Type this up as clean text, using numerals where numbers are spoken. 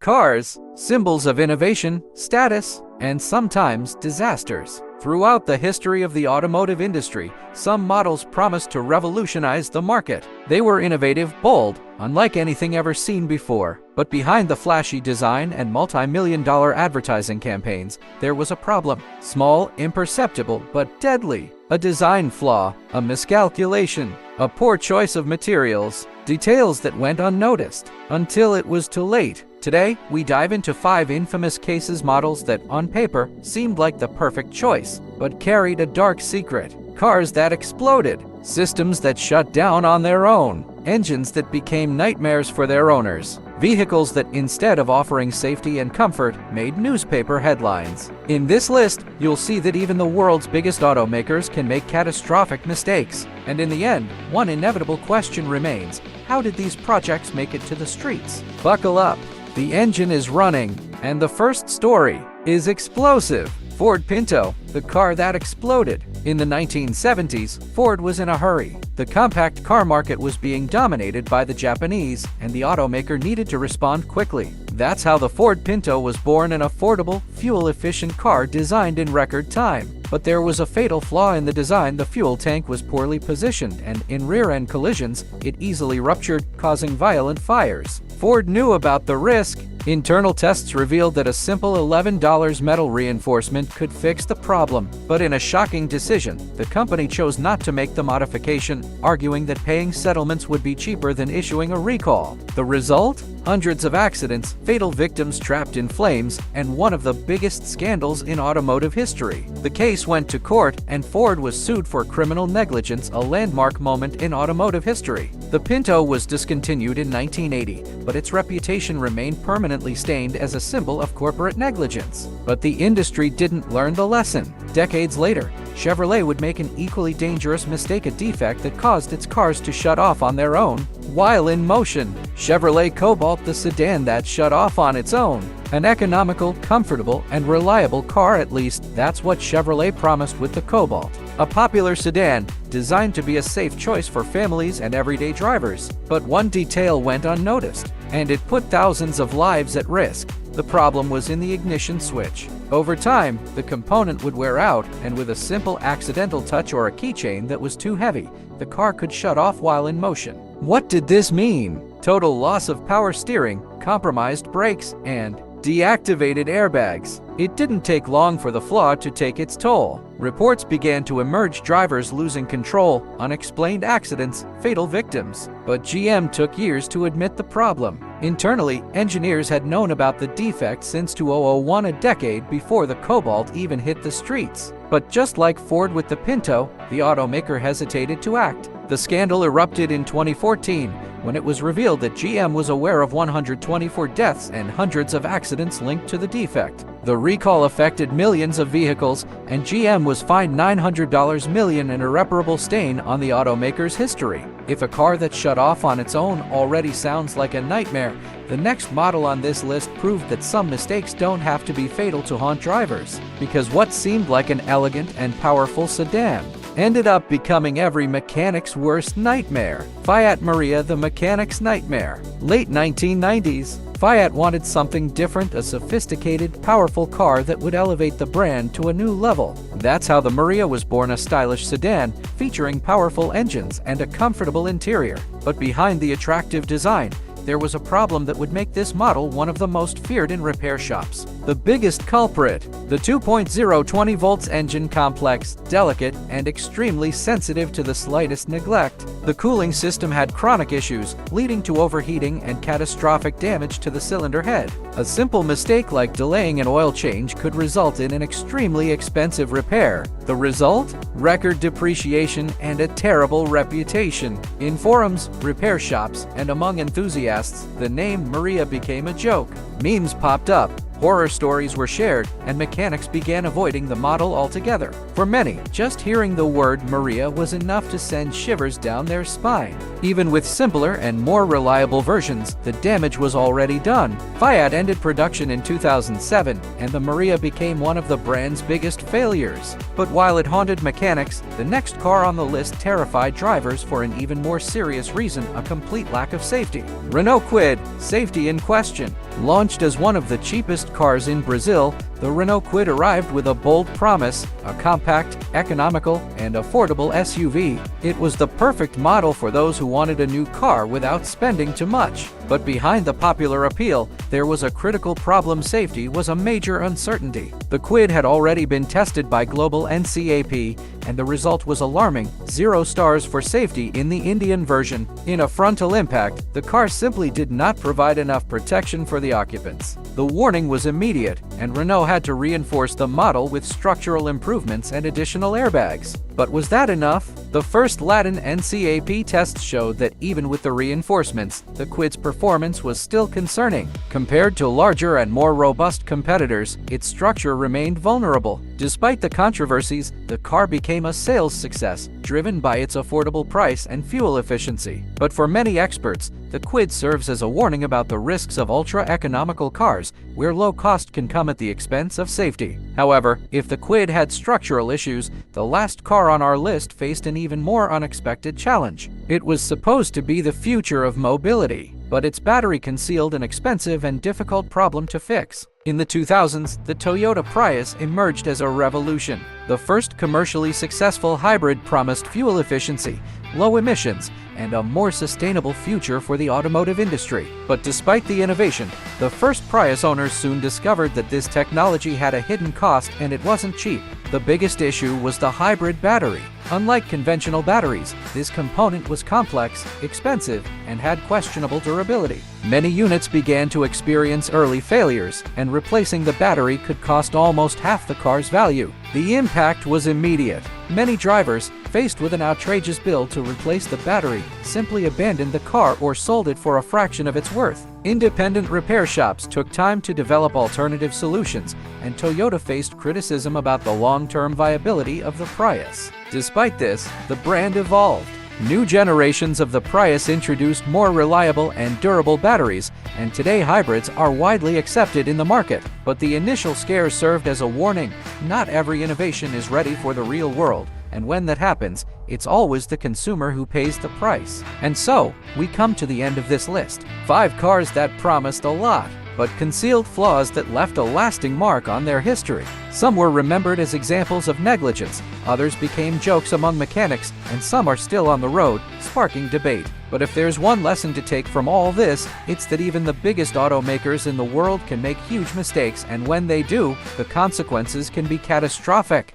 Cars, symbols of innovation, status, and sometimes disasters. Throughout the history of the automotive industry, some models promised to revolutionize the market. They were innovative, bold, unlike anything ever seen before. But behind the flashy design and multi-million-dollar advertising campaigns, there was a problem. Small, imperceptible, but deadly. A design flaw, a miscalculation, a poor choice of materials, details that went unnoticed until it was too late. Today, we dive into 5 infamous cases models that, on paper, seemed like the perfect choice, but carried a dark secret. Cars that exploded, systems that shut down on their own, engines that became nightmares for their owners, vehicles that, instead of offering safety and comfort, made newspaper headlines. In this list, you'll see that even the world's biggest automakers can make catastrophic mistakes. And in the end, one inevitable question remains: how did these projects make it to the streets? Buckle up. The engine is running, and the first story is explosive. Ford Pinto, the car that exploded. In the 1970s, Ford was in a hurry. The compact car market was being dominated by the Japanese, and the automaker needed to respond quickly. That's how the Ford Pinto was born, an affordable, fuel-efficient car designed in record time. But there was a fatal flaw in the design. The fuel tank was poorly positioned, and in rear-end collisions, it easily ruptured, causing violent fires. Ford knew about the risk. Internal tests revealed that a simple $11 metal reinforcement could fix the problem. But in a shocking decision, the company chose not to make the modification, arguing that paying settlements would be cheaper than issuing a recall. The result? Hundreds of accidents, fatal victims trapped in flames, and one of the biggest scandals in automotive history. The case went to court, and Ford was sued for criminal negligence, a landmark moment in automotive history. The Pinto was discontinued in 1980, but its reputation remained permanently stained as a symbol of corporate negligence. But the industry didn't learn the lesson. Decades later, Chevrolet would make an equally dangerous mistake, a defect that caused its cars to shut off on their own while in motion. Chevrolet Cobalt, the sedan that shut off on its own. An economical, comfortable, and reliable car, at least that's what Chevrolet promised with the Cobalt. A popular sedan designed to be a safe choice for families and everyday drivers. But one detail went unnoticed, and it put thousands of lives at risk. The problem was in the ignition switch. Over time, the component would wear out, and with a simple accidental touch or a keychain that was too heavy, the car could shut off while in motion. What did this mean? Total loss of power steering, compromised brakes, and deactivated airbags. It didn't take long for the flaw to take its toll. Reports began to emerge: drivers losing control, unexplained accidents, fatal victims. But GM took years to admit the problem. Internally, engineers had known about the defect since 2001, a decade before the Cobalt even hit the streets. But just like Ford with the Pinto, the automaker hesitated to act. The scandal erupted in 2014, when it was revealed that GM was aware of 124 deaths and hundreds of accidents linked to the defect. The recall affected millions of vehicles, and GM was fined $900 million, an irreparable stain on the automaker's history. If a car that shut off on its own already sounds like a nightmare, the next model on this list proved that some mistakes don't have to be fatal to haunt drivers, because what seemed like an elegant and powerful sedan ended up becoming every mechanic's worst nightmare. Fiat Marea, the mechanic's nightmare. Late 1990s, Fiat wanted something different, a sophisticated, powerful car that would elevate the brand to a new level. That's how the Marea was born, a stylish sedan featuring powerful engines and a comfortable interior. But behind the attractive design, there was a problem that would make this model one of the most feared in repair shops. The biggest culprit: the 2.0 20 volts engine, complex, delicate, and extremely sensitive to the slightest neglect. The cooling system had chronic issues, leading to overheating and catastrophic damage to the cylinder head. A simple mistake like delaying an oil change could result in an extremely expensive repair. The result? Record depreciation and a terrible reputation. In forums, repair shops, and among enthusiasts, the name Marea became a joke. Memes popped up. Horror stories were shared, and mechanics began avoiding the model altogether. For many, just hearing the word Maria was enough to send shivers down their spine. Even with simpler and more reliable versions, the damage was already done. Fiat ended production in 2007, and the Maria became one of the brand's biggest failures. But while it haunted mechanics, the next car on the list terrified drivers for an even more serious reason: a complete lack of safety. Renault Kwid, safety in question. Launched as one of the cheapest cars in Brazil, the Renault Kwid arrived with a bold promise: a compact, economical, and affordable SUV. It was the perfect model for those who wanted a new car without spending too much. But behind the popular appeal, there was a critical problem. Safety was a major uncertainty. The Kwid had already been tested by global NCAP, and the result was alarming: 0 stars for safety in the Indian version. In a frontal impact, the car simply did not provide enough protection for the occupants. The warning was immediate, and Renault had to reinforce the model with structural improvements and additional airbags. But was that enough? The first Latin NCAP tests showed that even with the reinforcements, the Kwid's performance was still concerning. Compared to larger and more robust competitors, its structure remained vulnerable. Despite the controversies, the car became a sales success, driven by its affordable price and fuel efficiency. But for many experts, the Kwid serves as a warning about the risks of ultra-economical cars, where low cost can come at the expense of safety. However, if the Kwid had structural issues, the last car on our list faced an even more unexpected challenge. It was supposed to be the future of mobility, but its battery concealed an expensive and difficult problem to fix. In the 2000s, the Toyota Prius emerged as a revolution. The first commercially successful hybrid promised fuel efficiency, low emissions, and a more sustainable future for the automotive industry. But despite the innovation, the first Prius owners soon discovered that this technology had a hidden cost, and it wasn't cheap. The biggest issue was the hybrid battery. Unlike conventional batteries, this component was complex, expensive, and had questionable durability. Many units began to experience early failures, and replacing the battery could cost almost half the car's value. The impact was immediate. Many drivers, faced with an outrageous bill to replace the battery, simply abandoned the car or sold it for a fraction of its worth. Independent repair shops took time to develop alternative solutions, and Toyota faced criticism about the long-term viability of the Prius. Despite this, the brand evolved. New generations of the Prius introduced more reliable and durable batteries, and today hybrids are widely accepted in the market. But the initial scare served as a warning: not every innovation is ready for the real world, and when that happens, it's always the consumer who pays the price. And so, we come to the end of this list. 5 cars that promised a lot, but concealed flaws that left a lasting mark on their history. Some were remembered as examples of negligence, others became jokes among mechanics, and some are still on the road, sparking debate. But if there's one lesson to take from all this, it's that even the biggest automakers in the world can make huge mistakes, and when they do, the consequences can be catastrophic.